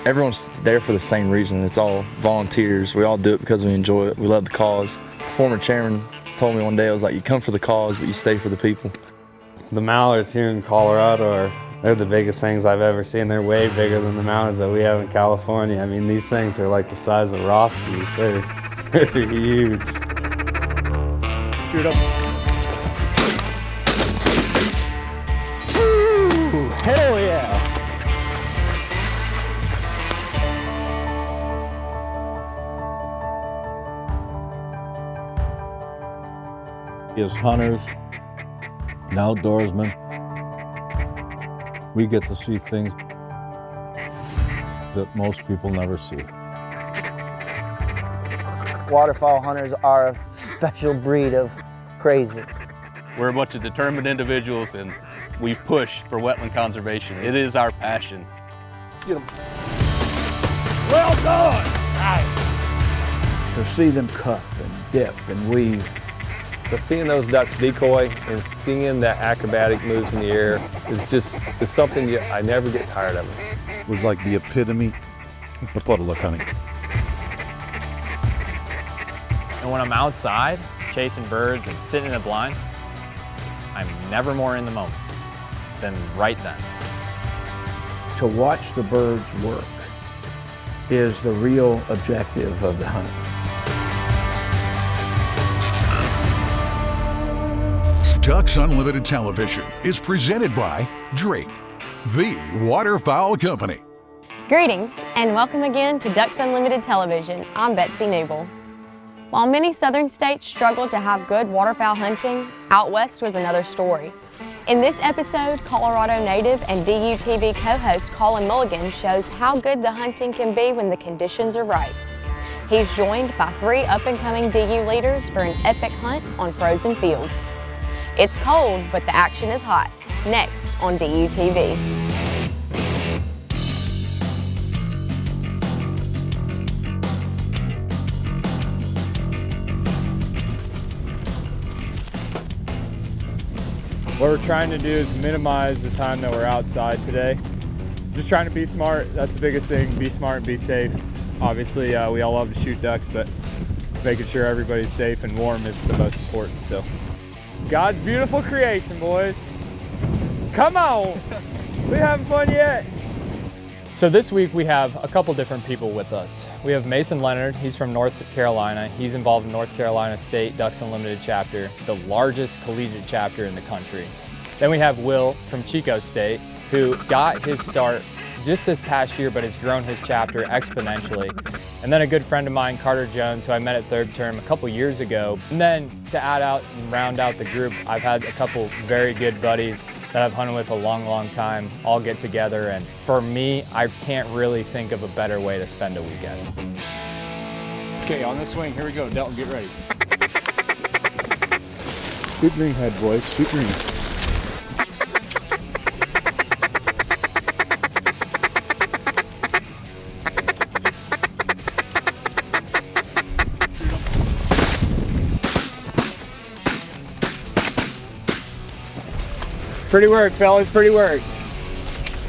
everyone's there for the same reason. It's all volunteers. We all do it because we enjoy it. We love the cause. Former chairman told me one day, I was like, you come for the cause, but you stay for the people. The mallards here in Colorado they're the biggest things I've ever seen. They're way bigger than the mallards that we have in California. I mean, these things are like the size of Roskies. They're huge. Shoot up. Woo! Hell yeah! As hunters and outdoorsmen, we get to see things that most people never see. Waterfowl hunters are a special breed of crazy. We're a bunch of determined individuals, and we push for wetland conservation. It is our passion. Get them. Well done! Right. To see them cut and dip and weave. But seeing those ducks decoy and seeing that acrobatic moves in the air is something I never get tired of. It was like the epitome of puddle duck hunting. And when I'm outside chasing birds and sitting in a blind, I'm never more in the moment than right then. To watch the birds work is the real objective of the hunt. Ducks Unlimited Television is presented by Drake, the Waterfowl Company. Greetings and welcome again to Ducks Unlimited Television. I'm Betsy Newble. While many southern states struggled to have good waterfowl hunting, out west was another story. In this episode, Colorado native and DUTV co-host Colin Mulligan shows how good the hunting can be when the conditions are right. He's joined by 3 up-and-coming DU leaders for an epic hunt on frozen fields. It's cold, but the action is hot. Next on DUTV. What we're trying to do is minimize the time that we're outside today. Just trying to be smart. That's the biggest thing. Be smart and be safe. Obviously, we all love to shoot ducks, but making sure everybody's safe and warm is the most important. So. God's beautiful creation, boys. Come on, we having fun yet? So this week we have a couple different people with us. We have Mason Leonard, he's from North Carolina. He's involved in North Carolina State Ducks Unlimited chapter, the largest collegiate chapter in the country. Then we have Will from Chico State, who got his start just this past year, but has grown his chapter exponentially. And then a good friend of mine, Carter Jones, who I met at third term a couple years ago. And then to add out and round out the group, I've had a couple very good buddies that I've hunted with a long, long time, all get together. And for me, I can't really think of a better way to spend a weekend. Okay, on the swing, here we go. Delton, get ready. Shoot green head, boys, shoot green. Pretty work, fellas, pretty work.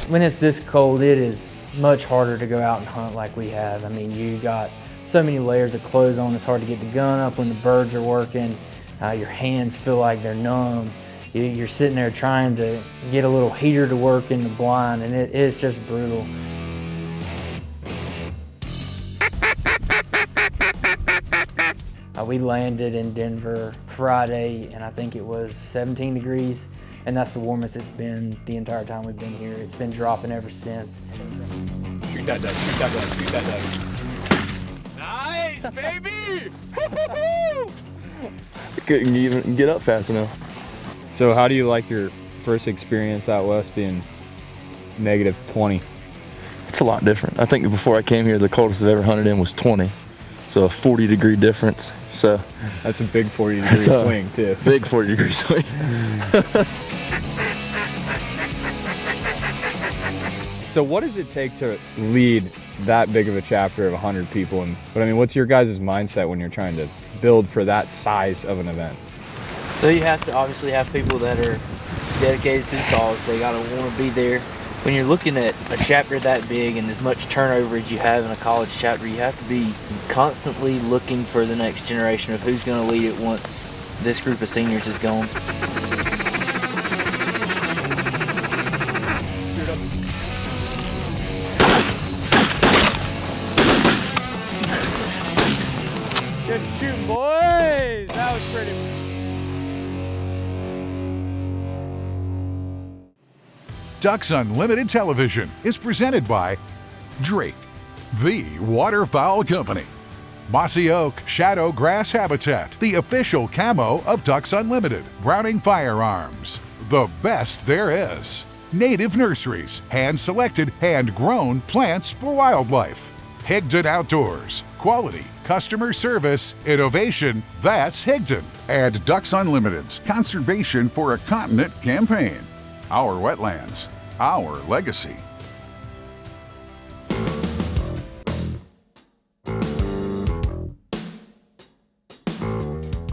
When it's this cold, it is much harder to go out and hunt like we have. I mean, you got so many layers of clothes on, it's hard to get the gun up when the birds are working. Your hands feel like they're numb. You're sitting there trying to get a little heater to work in the blind, and it is just brutal. We landed in Denver Friday, and I think it was 17 degrees. And that's the warmest it's been the entire time we've been here. It's been dropping ever since. Shoot that duck, shoot that duck, shoot that duck. Nice, baby! Couldn't even get up fast enough. So how do you like your first experience out west being negative 20? It's a lot different. I think before I came here, the coldest I've ever hunted in was 20. So a 40-degree difference. So that's a big 40-degree swing too. Big 40-degree swing. So what does it take to lead that big of a chapter of 100 people? But I mean, what's your guys' mindset when you're trying to build for that size of an event? So you have to obviously have people that are dedicated to the cause. They gotta want to be there. When you're looking at a chapter that big and as much turnover as you have in a college chapter, you have to be constantly looking for the next generation of who's going to lead it once this group of seniors is gone. Good shooting, boys! That was pretty. Ducks Unlimited Television is presented by Drake, the Waterfowl Company. Mossy Oak Shadow Grass Habitat, the official camo of Ducks Unlimited. Browning Firearms, the best there is. Nativ Nurseries, hand-selected, hand-grown plants for wildlife. Higdon Outdoors, quality, customer service, innovation, that's Higdon. And Ducks Unlimited's Conservation for a Continent campaign. Our wetlands, our legacy.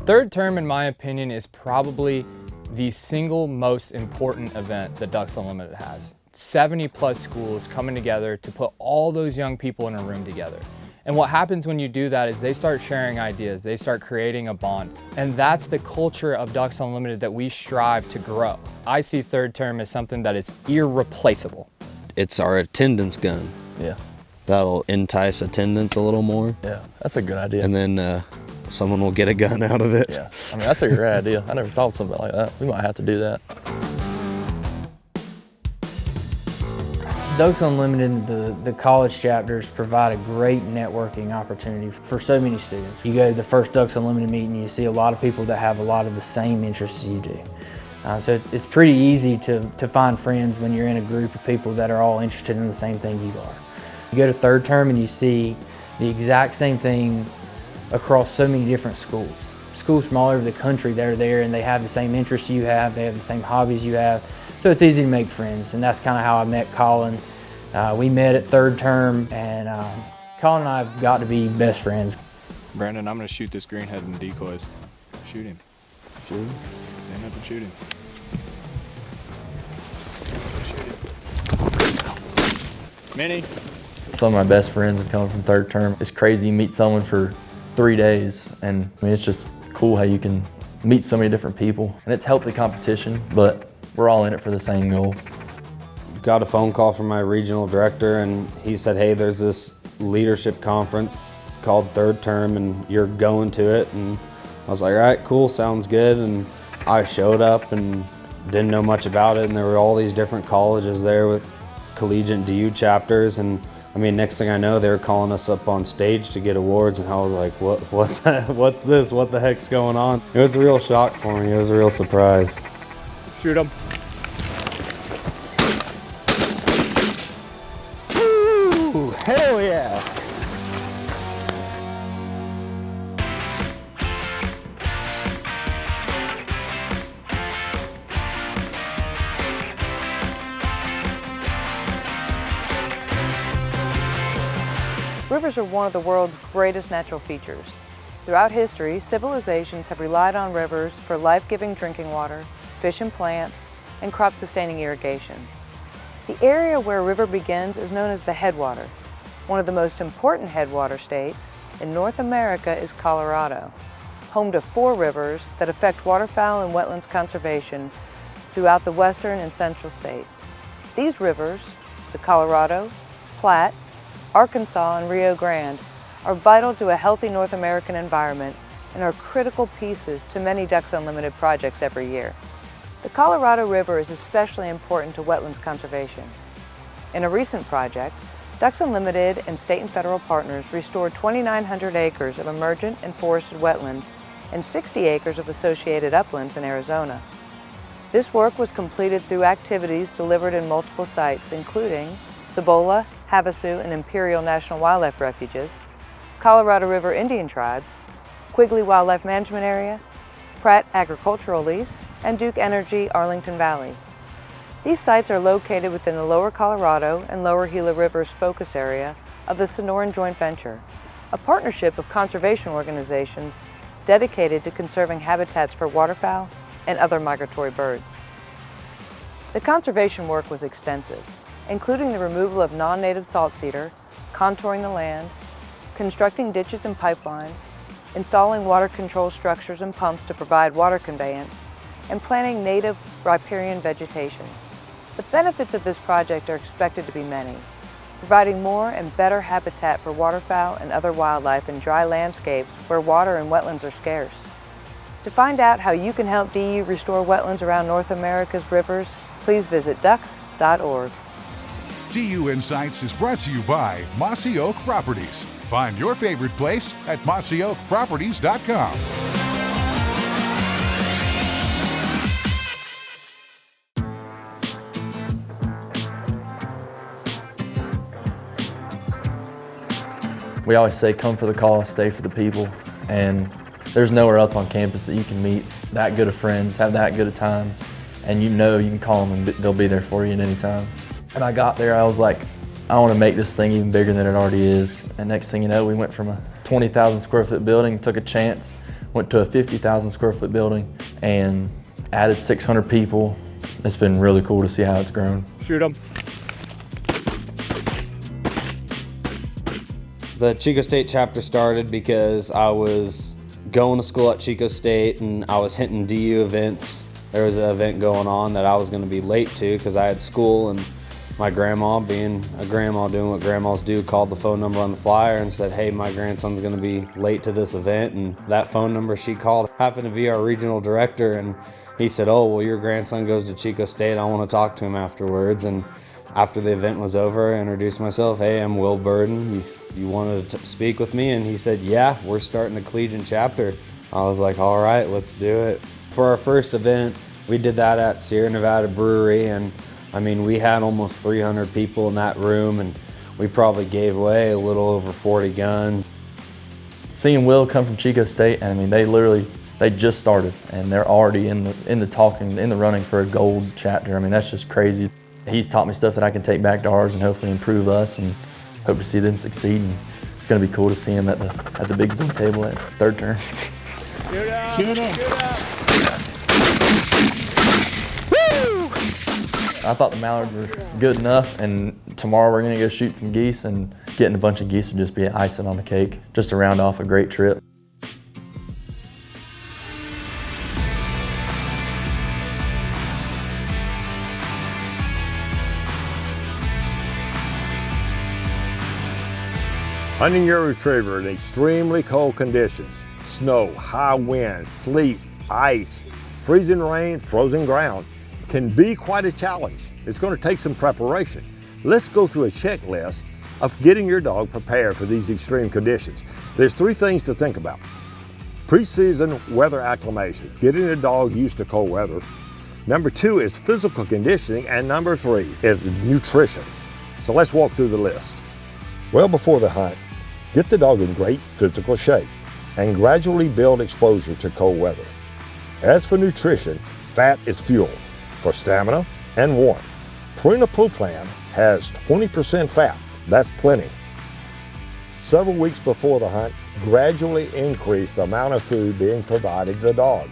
Third term, in my opinion, is probably the single most important event that Ducks Unlimited has. 70 plus schools coming together to put all those young people in a room together. And what happens when you do that is they start sharing ideas, they start creating a bond. And that's the culture of Ducks Unlimited that we strive to grow. I see third term as something that is irreplaceable. It's our attendance gun. Yeah. That'll entice attendance a little more. Yeah, that's a good idea. And then someone will get a gun out of it. Yeah, I mean, that's a great idea. I never thought of something like that. We might have to do that. Ducks Unlimited, the college chapters provide a great networking opportunity for so many students. You go to the first Ducks Unlimited meeting, you see a lot of people that have a lot of the same interests as you do. So it's pretty easy to find friends when you're in a group of people that are all interested in the same thing you are. You go to third term and you see the exact same thing across so many different schools. Schools from all over the country that are there and they have the same interests you have, they have the same hobbies you have. So it's easy to make friends, and that's kind of how I met Colin. We met at third term, and Colin and I have got to be best friends. Brandon, I'm going to shoot this greenhead in decoys. Shoot him. Shoot him? Stand up and shoot him. Minnie. Some of my best friends have come from third term. It's crazy, you meet someone for 3 days, and I mean, it's just cool how you can meet so many different people. And it's healthy competition, but we're all in it for the same goal. Got a phone call from my regional director, and he said, hey, there's this leadership conference called Third Term, and you're going to it. And I was like, all right, cool, sounds good. And I showed up and didn't know much about it, and there were all these different colleges there with collegiate DU chapters. And I mean, next thing I know, they were calling us up on stage to get awards, and I was like, what's this? What the heck's going on? It was a real shock for me. It was a real surprise. Shoot him. Ooh, hell yeah! Rivers are one of the world's greatest natural features. Throughout history, civilizations have relied on rivers for life-giving drinking water, fish and plants, and crop-sustaining irrigation. The area where a river begins is known as the headwater. One of the most important headwater states in North America is Colorado, home to 4 rivers that affect waterfowl and wetlands conservation throughout the western and central states. These rivers, the Colorado, Platte, Arkansas, and Rio Grande, are vital to a healthy North American environment and are critical pieces to many Ducks Unlimited projects every year. The Colorado River is especially important to wetlands conservation. In a recent project, Ducks Unlimited and state and federal partners restored 2,900 acres of emergent and forested wetlands and 60 acres of associated uplands in Arizona. This work was completed through activities delivered in multiple sites, including Cibola, Havasu, and Imperial National Wildlife Refuges, Colorado River Indian Tribes, Quigley Wildlife Management Area, Pratt Agricultural Lease, and Duke Energy Arlington Valley. These sites are located within the Lower Colorado and Lower Gila Rivers focus area of the Sonoran Joint Venture, a partnership of conservation organizations dedicated to conserving habitats for waterfowl and other migratory birds. The conservation work was extensive. including the removal of non-native salt cedar, contouring the land, constructing ditches and pipelines, installing water control structures and pumps to provide water conveyance, and planting native riparian vegetation. The benefits of this project are expected to be many, providing more and better habitat for waterfowl and other wildlife in dry landscapes where water and wetlands are scarce. To find out how you can help DU restore wetlands around North America's rivers, please visit ducks.org. DU Insights is brought to you by Mossy Oak Properties. Find your favorite place at mossyoakproperties.com. We always say come for the cause, stay for the people, and there's nowhere else on campus that you can meet that good of friends, have that good a time, and you know you can call them and they'll be there for you at any time. And I got there, I was like, I want to make this thing even bigger than it already is. And next thing you know, we went from a 20,000 square foot building, took a chance, went to a 50,000 square foot building, and added 600 people. It's been really cool to see how it's grown. Shoot them. The Chico State chapter started because I was going to school at Chico State and I was hitting DU events. There was an event going on that I was going to be late to because I had school, and my grandma, being a grandma doing what grandmas do, called the phone number on the flyer and said, hey, my grandson's going to be late to this event. And that phone number she called happened to be our regional director, and he said, oh, well, your grandson goes to Chico State. I want to talk to him afterwards. And after the event was over, I introduced myself. Hey, I'm Will Burden. You wanted to speak with me? And he said, yeah, we're starting a Collegiate chapter. I was like, all right, let's do it. For our first event, we did that at Sierra Nevada Brewery, and I mean, we had almost 300 people in that room, and we probably gave away a little over 40 guns. Seeing Will come from Chico State, I mean, they just started, and they're already in the running for a gold chapter. I mean, that's just crazy. He's taught me stuff that I can take back to ours and hopefully improve us, and hope to see them succeed. And it's going to be cool to see him at the big blue table at third term. Shoot out! Shoot out! Shoot out! I thought the mallards were good enough, and tomorrow we're going to go shoot some geese, and getting a bunch of geese would just be icing on the cake, just to round off a great trip. Hunting your retriever in extremely cold conditions, snow, high winds, sleet, ice, freezing rain, frozen ground, can be quite a challenge. It's going to take some preparation. Let's go through a checklist of getting your dog prepared for these extreme conditions. There's 3 things to think about. Pre-season weather acclimation, getting a dog used to cold weather. Number 2 is physical conditioning, and number 3 is nutrition. So let's walk through the list. Well before the hunt, get the dog in great physical shape and gradually build exposure to cold weather. As for nutrition, fat is fuel for stamina and warmth. Purina Pro Plan has 20% fat. That's plenty. Several weeks before the hunt, gradually increase the amount of food being provided to the dog.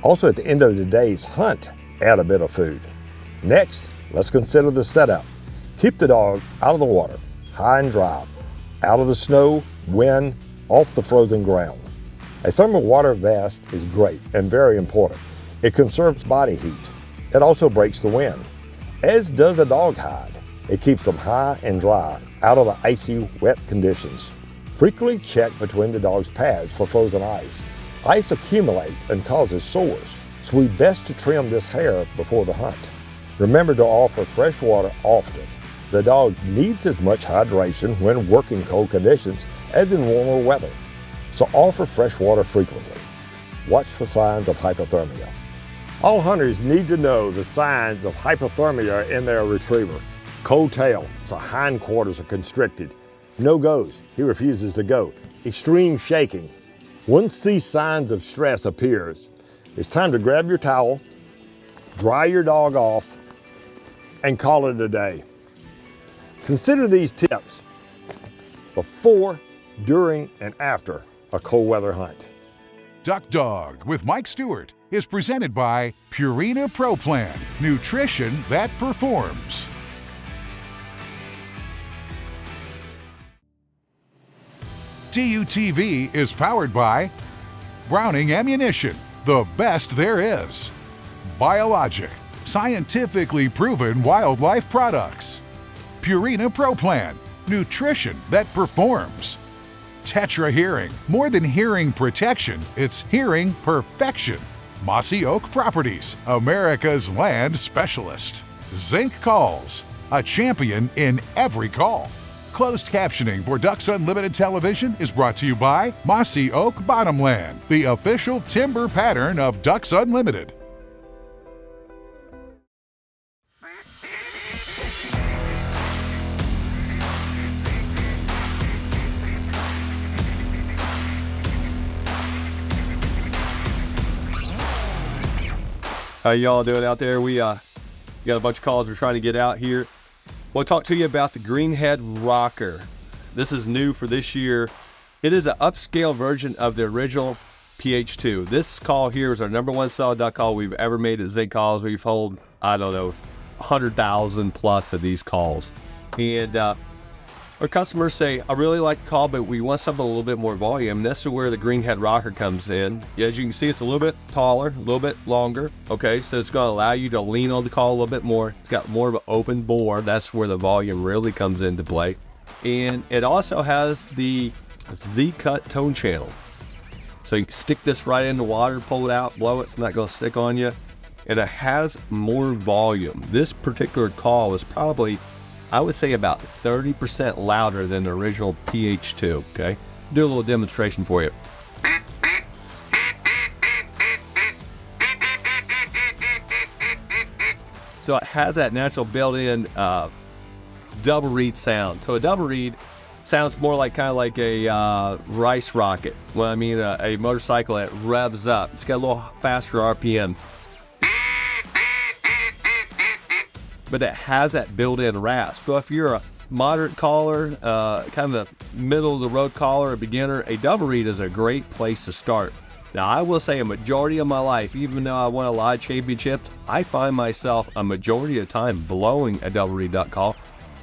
Also, at the end of the day's hunt, add a bit of food. Next, let's consider the setup. Keep the dog out of the water, high and dry, out of the snow, wind, off the frozen ground. A thermal water vest is great and very important. It conserves body heat. It also breaks the wind, as does a dog hide. It keeps them high and dry, out of the icy, wet conditions. Frequently check between the dog's pads for frozen ice. Ice accumulates and causes sores, so we best to trim this hair before the hunt. Remember to offer fresh water often. The dog needs as much hydration when working cold conditions as in warmer weather, so offer fresh water frequently. Watch for signs of hypothermia. All hunters need to know the signs of hypothermia in their retriever. Cold tail, so hindquarters are constricted. No goes, he refuses to go. Extreme shaking. Once these signs of stress appears, it's time to grab your towel, dry your dog off, and call it a day. Consider these tips before, during, and after a cold weather hunt. Duck Dog with Mike Stewart is presented by Purina Pro Plan, nutrition that performs. DUTV is powered by Browning Ammunition, the best there is. BioLogic, scientifically proven wildlife products. Purina Pro Plan, nutrition that performs. TETRA Hearing, more than hearing protection, it's hearing perfection. Mossy Oak Properties, America's land specialist. Zink Calls, a champion in every call. Closed captioning for Ducks Unlimited Television is brought to you by Mossy Oak Bottomland, the official timber pattern of Ducks Unlimited. How y'all doing out there? We got a bunch of calls we're trying to get out here. We'll talk to you about the Greenhead Rocker. This is new for this year. It is an upscale version of the original PH2. This call here is our #1 selling duck call we've ever made at Zink Calls. We've held, I don't know, 100,000 plus of these calls. And our customers say, I really like the call, but we want something a little bit more volume. And this is where the Greenhead Rocker comes in. As you can see, it's a little bit taller, a little bit longer. Okay, so it's going to allow you to lean on the call a little bit more. It's got more of an open bore. That's where the volume really comes into play. And it also has the Z-cut tone channel. So you can stick this right in the water, pull it out, blow it. It's not going to stick on you. And it has more volume. This particular call is probably, I would say, about 30% louder than the original PH2, okay? Do a little demonstration for you. So it has that natural built-in double reed sound. So a double reed sounds more like kind of like a rice rocket. Well, I mean a motorcycle that revs up. It's got a little faster RPM. But it has that built-in rasp. So if you're a moderate caller, kind of a middle-of-the-road caller, a beginner, a double reed is a great place to start. Now, I will say a majority of my life, even though I won a lot of championships, I find myself a majority of the time blowing a double reed duck call.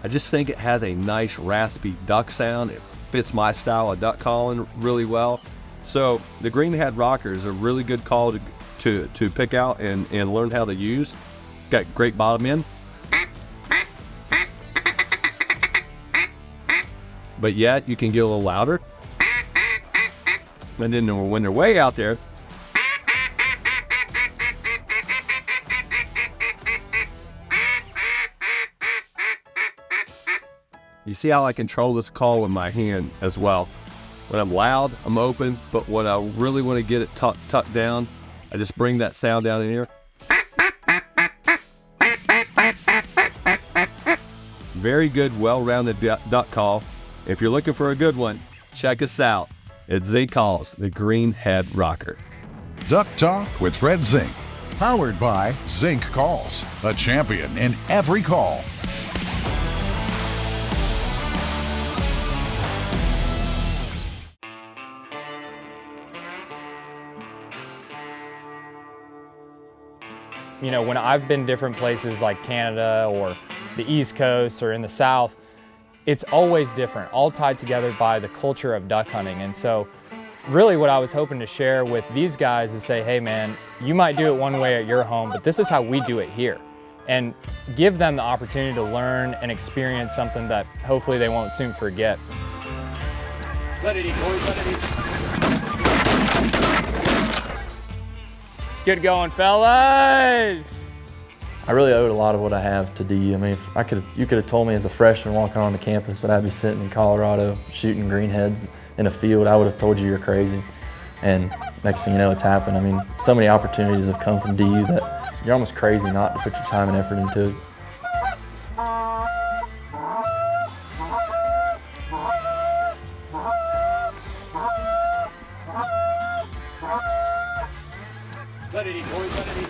I just think it has a nice raspy duck sound. It fits my style of duck calling really well. So the Greenhead Rocker is a really good call to pick out and learn how to use. Got great bottom end. But yet you can get a little louder. And then when they're way out there, you see how I control this call with my hand as well. When I'm loud, I'm open, but when I really want to get it tucked down, I just bring that sound down in here. Very good, well-rounded duck call. If you're looking for a good one, check us out. It's Zink Calls, the Greenhead Rocker. Duck Talk with Fred Zink, powered by Zink Calls, a champion in every call. You know, when I've been different places like Canada or the East Coast or in the South, it's always different, all tied together by the culture of duck hunting. And so really what I was hoping to share with these guys is say, hey man, you might do it one way at your home, but this is how we do it here. And give them the opportunity to learn and experience something that hopefully they won't soon forget. Let it eat, boys, let it eat. Good going, fellas. I really owed a lot of what I have to DU. I mean, you could have told me as a freshman walking onto campus that I'd be sitting in Colorado shooting greenheads in a field. I would have told you you're crazy. And next thing you know, it's happened. I mean, so many opportunities have come from DU that you're almost crazy not to put your time and effort into it. Let it eat, boys, let it eat.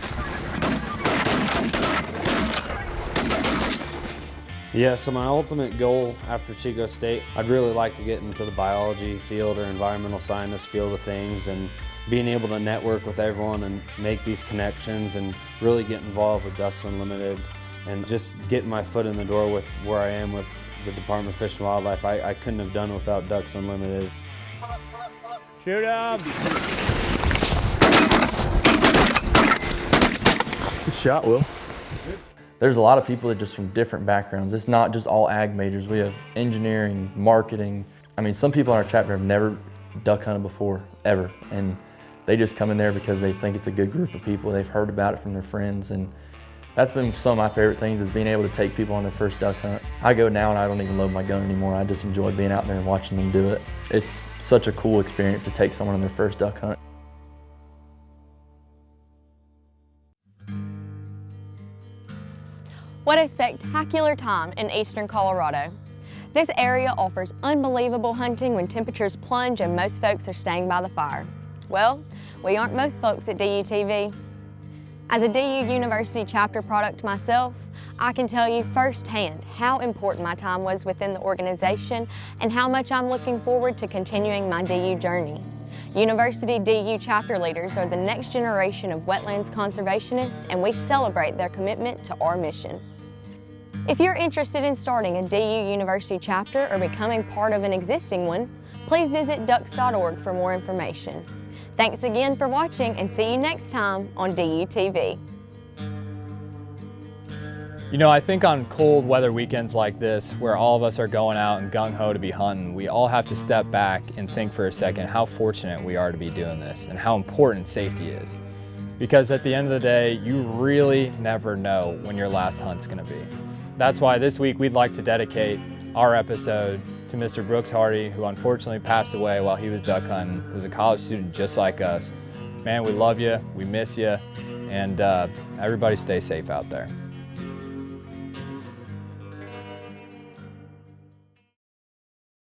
Yeah, so my ultimate goal after Chico State, I'd really like to get into the biology field or environmental science field of things, and being able to network with everyone and make these connections and really get involved with Ducks Unlimited and just getting my foot in the door with where I am with the Department of Fish and Wildlife. I couldn't have done it without Ducks Unlimited. Shoot him! Good shot, Will. There's a lot of people that just from different backgrounds. It's not just all ag majors. We have engineering, marketing. I mean, some people in our chapter have never duck hunted before, ever. And they just come in there because they think it's a good group of people. They've heard about it from their friends. And that's been some of my favorite things, is being able to take people on their first duck hunt. I go now and I don't even load my gun anymore. I just enjoy being out there and watching them do it. It's such a cool experience to take someone on their first duck hunt. What a spectacular time in eastern Colorado. This area offers unbelievable hunting when temperatures plunge and most folks are staying by the fire. Well, we aren't most folks at DUTV. As a DU University chapter product myself, I can tell you firsthand how important my time was within the organization and how much I'm looking forward to continuing my DU journey. University DU chapter leaders are the next generation of wetlands conservationists, and we celebrate their commitment to our mission. If you're interested in starting a DU University chapter or becoming part of an existing one, please visit ducks.org for more information. Thanks again for watching, and see you next time on DUTV. You know, I think on cold weather weekends like this, where all of us are going out and gung-ho to be hunting, we all have to step back and think for a second how fortunate we are to be doing this and how important safety is. Because at the end of the day, you really never know when your last hunt's gonna be. That's why this week we'd like to dedicate our episode to Mr. Brooks Hardy, who unfortunately passed away while he was duck hunting. He was a college student just like us. Man, we love you, we miss you, and everybody stay safe out there.